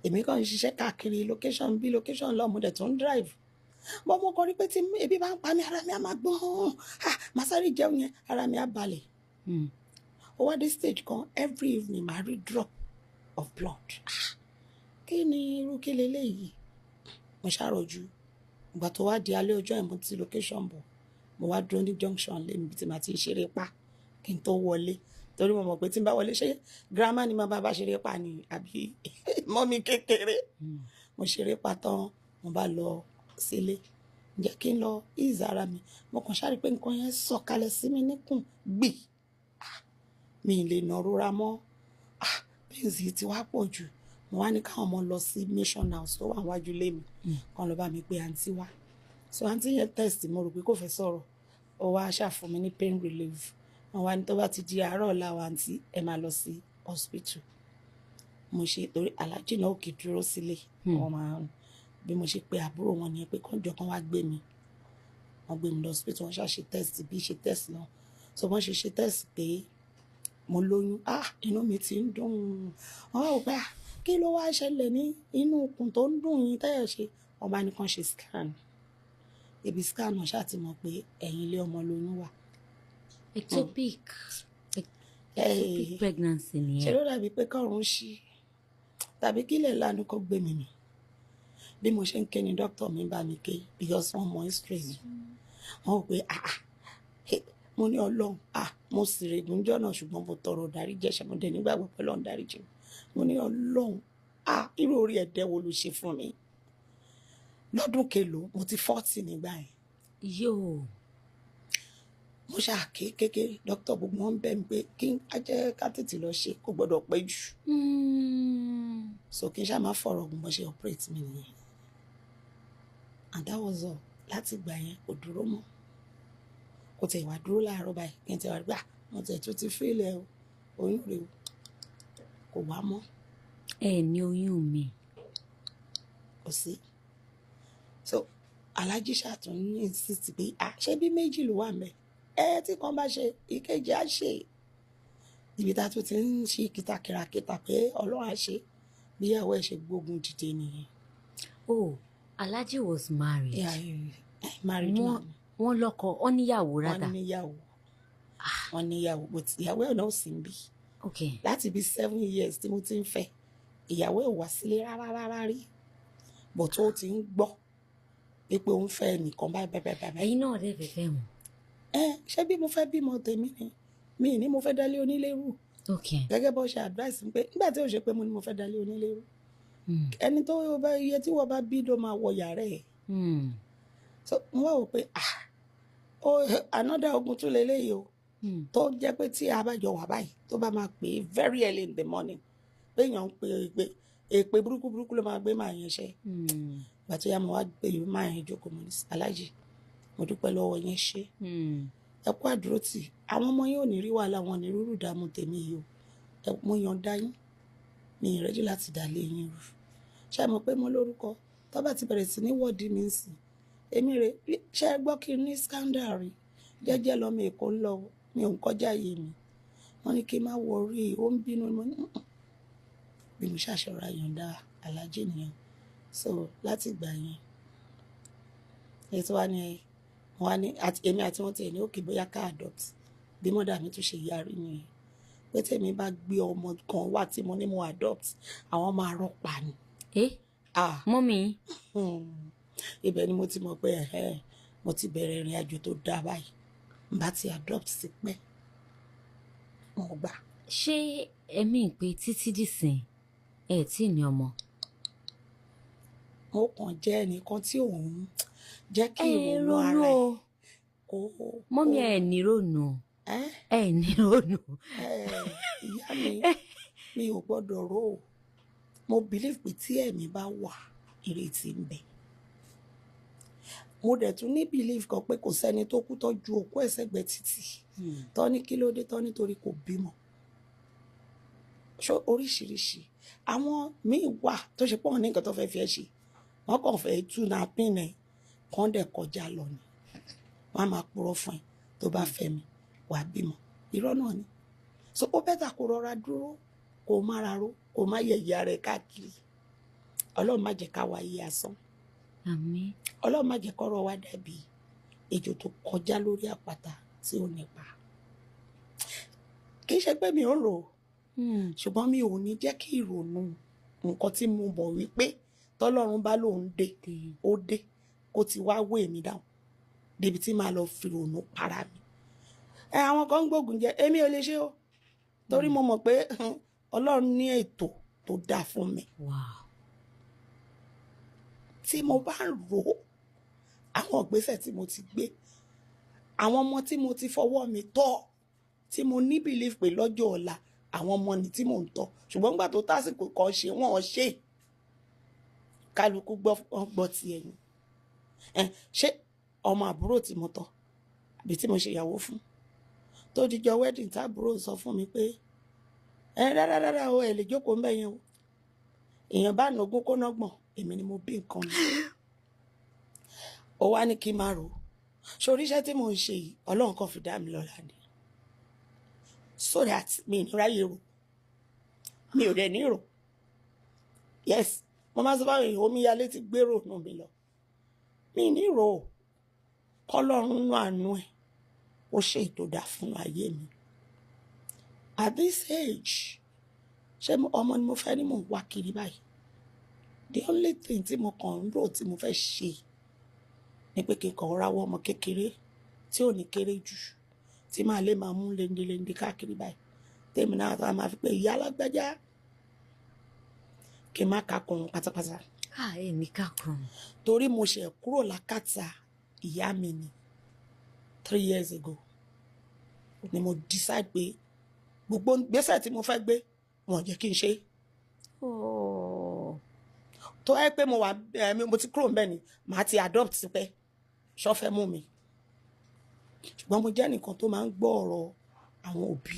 èmi kàn ń ṣiṣẹ́ káàkiri location bí location lọ mo dẹ̀ tún drive bọ́ mo kọ rí pé tí ebi bá ń pa mí ara mi á máa gbọ́n màá sáré jẹun yẹn ara mi á balẹ̀ ó wá dé stage kan every evening màá rí drop of blood kí ni irú kí leléyìí mo ṣàròjú ìgbà tó wá di alẹ́ ọjọ́ ìmú ti location bọ̀ mo wá dúró ní junction lẹ́mi tí màá ti ṣeré pa kí n tó wọlé torí mo mọ̀ pé tí n bá wọlé ṣe girama ni màá bá ṣeré pa ni àbí mọ́mí kékeré mo ṣeré pa tán mo bá lọ sílé jẹ́ kí n lọ ease ara mi mo kàn ṣáà rí pé nǹkan yẹn sọ̀kalẹ̀ sí mi níkùn gbì mi ì lè nà rora mọ́ bẹ́ẹ̀nsì ti wá pọ̀ jù mo wá ní káwọn ọmọ lọ sí mission house tó wà wájú lé mi kan lọ bá mi pé àǹtí wá so àǹtí yẹn test mo rò pé kò fẹ́ sọ̀rọ̀ ó wá ṣàfún mi ní pain relief wọn wá ní tó bá ti di àárọ̀ ọ̀la wa àǹtí ẹ máa lọ sí hospital mo ṣe torí aláàjì náà kì í dúró sílé wọn máa ń bí mo ṣe pé àbúrò wọn nìyẹn pé kọ́njọ kan wá gbé mi wọ́n gbé mi lọ hospital wọ́n ṣàṣe test bí ṣe test náà so wọ́n ṣe test pé mo lóyún inú mi ti ń dùn wọ́n wá wò pé kí ló wá ṣẹlẹ̀ ní inú ikùn tó ń dùn yín tẹ́yẹ̀ ṣe wọ́n bá ní kàn ṣe scan ibi scan náà ṣáà ti mọ̀ pé ẹ̀yìn ilé ọmọ lóyún wà. ectopic pregnancy nìyẹn. ṣe ló dàbí pé kọ́run ṣí tàbí kílẹ̀ lánàá kó gbé mi mì bí mo ṣe ń ké ni dókítà mi bá mi ké because wọ́n mọ history mi wọ́n rò pé mo ní ọlọ́run mo sì règùn jọ́nà ṣùgbọ́n mo tọrọ dárí jẹ́ṣẹ̀ mo dẹ̀ nígbàgbọ́ pé ọlọ́run dárí jẹ́ mo ní ọlọ́run irú orí ẹ̀dẹ́ wo ló ṣe fún mi lọ́dún kelòó mo ti 40 nígbà yẹn. yóò mo ṣáà kékeré dókítà gbogbo wọn bẹ̀ mí pé kí n jẹ́ ká tètè lọ ṣe kó gbọ́dọ̀ pẹ́ jù so kí n ṣáà má fọ̀rọ̀ ọ̀gùn bó ṣe operate mi nìyẹn and that was all láti gbà yẹn kò dúró mọ́ kò tẹ̀ wá dúró láàárọ̀ báyìí kí n tẹ̀ wá gbà mo tẹ̀ tó ti fílẹ̀ o oyún rèé o kò wá mọ́. ẹ ní oyún mi. kò sí so alájí ṣàtún ní insist pé ṣé bí méjì ló wà mẹ́ tí kan bá ṣe ìkejì á ṣe ibi tá a tún ti ń ṣe kìtàkìràkìtà pé ọlọ́run á ṣe bíyàwó ẹ̀ ṣe gbógun dìde nìyẹn. oh Alhaji was married. Married man. wọ́n lọ́kọ wọ́n níyàwó rádà. wọ́n níyàwó but ìyàwó ẹ̀ náà sì ń bí. láti bí 7 years tí mo ti ń fẹ́ ìyàwó ẹ̀ wá sílé rárá rí but ó ti ń gbọ́ pé òun fẹ́ nìkan báyìí. ẹ̀yin náà dẹ̀ fẹ́ wọn. ṣé bí mo fẹ́ bímọ tèmi ni mi ní mo fẹ́ dálé onílé rú. gẹ́gẹ́ bó ṣe advice mi pé nígbà tí ó ṣe pé mo ní mo fẹ́ dálé onílé rú ẹni tó bá iye tí wọ́n bá bí ló máa wọ yàrá ẹ̀. so mo wá wò pé another ogun tún lélẹ́yìí o tó jẹ́ pé tí a bá jọ wà báyìí tó bá máa pè é very early in the morning pé èèyàn ń pè é èpè burúkú ló máa gbé máa yẹn ṣe. ìgbà tó yá mo wá gbé yìí máa yẹn jókòó mo ní Aláàjì mo dúpẹ́ lọ́wọ́ yẹn ṣe ẹ kú àdúró tì àwọn ọmọ yóò ní rí wàhálà wọn ní rúrú ìdààmú tèmi yìí o mo yan dá yín mi ìrẹ́jú láti dà lé yín rú ṣé mo pé mo lórúkọ tó bá ti bẹ̀rẹ̀ sí ní wọ́ọ̀dì mi ń sìn èmi rè ṣe é gbọ́ kí n ní scandal rí jẹ́jẹ́ lọ́mọ èkó ń lọ mi ò ń kọjá yé mi wọ́n ní kí n má wọ orí ó ń bínú mo ní bí mo ṣàṣọra yọ̀ǹda Aláàjì nìyẹn so láti ìgbà yẹn ètò wa ni wọn ní èmi àti wọn tiẹ̀ ní òkè bóyá ká adopt bí mọ́dà mi tún ṣe yarí nìyẹn pé tèmi bá gbé ọmọ kan wá tí mo ní mo adopt àwọn máa rọpa ni. mọ́mí. ibẹ̀ ni mo ti mọ̀ pé mo ti bẹ̀rẹ̀ ìrìn àjò tó dáa báyìí n bá ti adopt sí pẹ́ mo gbà. ṣé ẹ̀mí pé títí dìsìn ẹ̀ tí ní ọmọ. mo kàn jẹ́ ẹnìkan tí òun jẹ́ kí ìrònú ara ẹ̀ kó. mọ́mí ẹ̀ ní rònú. ẹ̀ ní rònú. ìyá mi ò gbọ́dọ̀ rò ó mo believe pé tí ẹ̀mí bá wà ìrètí ń bẹ. mo dẹ̀ tún ní believe kan pé kò sẹ́ni tó kú tọ́jú òkú ẹ̀ sẹ́gbẹ̀ẹ́ títì tó ní kí ló dé tó nítorí kò bímọ. ṣó oríṣiríṣi àwọn míì wà tó ṣe pọ̀ ní nǹkan tó fẹ́ fi ẹ́ ṣe wọ́n kàn fẹ́ tú náà pín ẹ̀ kàn dẹ̀ kọjá lọ ni wọ́n á máa purọ́ fún ẹ tó bá fẹ́ mi wàá bímọ irọ́ náà ni so ó bẹ́tà kó rọra dúró kó má raró kó má yẹ̀yẹ́ rẹ̀ káàkiri Ọlọ́run má jẹ́ ká wáyé asán. Àmín. Ọlọ́run má jẹ́ kọ́rọ̀ wa dàbí ejò tó kọjá lórí àpáta tí ò nípa. Kì í ṣe pé mi ò rò ó, ṣùgbọ́n mi ò ní jẹ́ kí ìrònú nǹkan tí mo mọ̀ wípé tọ́lọ́run bá lòun dé ó dé kó ti wá wé mi dáhùn débi tí màá lọ fi ìrònú para mi. Àwọn kan ń gbógun jẹ èmi ò lè ṣe o torí mo mọ̀ pé Ọlọ́run ní ètò tó dáa fún mi. Wow. Tí mo bá ń rò ó àwọn ìgbésẹ̀ tí mo ti gbé, àwọn ọmọ tí mo ti fọwọ́ mi tọ́, tí mo ní belief pé lọ́jọ́ ọ̀la àwọn ọmọ ni tí mò ń tọ́, ṣùgbọ́n nígbà tó tásìkò kan ṣe wọ́n ò ṣe, kálukú gbọ́ ti ẹ̀yìn. Ṣé ọmọ àbúrò tí mo tọ́ àbí tí mo ṣe ìyàwó fún tó dijọ́ wedding táàbúrò sọ fún mi pé dáadáa o ẹ̀ lè jókòó ń bẹ̀ yẹn o, èèyàn bá nogún kó nọ́gbọ̀n, èmi ni mo bí nǹkan mi. Ó wá ní kí n máa rò ó, sórí iṣẹ́ tí mò ń ṣe yìí Ọlọ́run kan fi dá mi lọ́lá ni, so that mi ní ráyè rò, mi ò dẹ̀ ní rò. Yes, mo máa sọ fáwọn èèyàn omíyalé ti gbèrò nù mí lọ, mi ní rò ó, kọ́lọ́run nú àánú ẹ̀ ó ṣe ètò dá fún ayé mi. At this age ṣé ọmọ ni mo fẹ́ ní mò ń wá kiri báyìí? The only thing tí mo kàn ń rò tí mo fẹ́ ṣe ni pé kí n kàn ráwọ́ ọmọ kékeré tí ò ní kéré jù tí màá lè máa mú léńdéléńdé káàkiri báyìí tèmi náà tó máa fi pé ìyá alágbájá kí n má kakùn pátápátá. Ẹ ní kakùn. Torí mo ṣe kúrò lákàtà ìyá mi ni 3 years ago ni mo decide pé gbogbo gbèsè tí mo fẹ́ gbé wọn jẹ́ kí n ṣe. Tó ẹ pé mo ti kúrò ńbẹ̀ ni màá ti adopt pé ṣọ́ fẹ́ mú mi, ṣùgbọ́n mo jẹ́ nìkan tó máa ń gbọ́ ọ̀rọ̀ àwọn òbí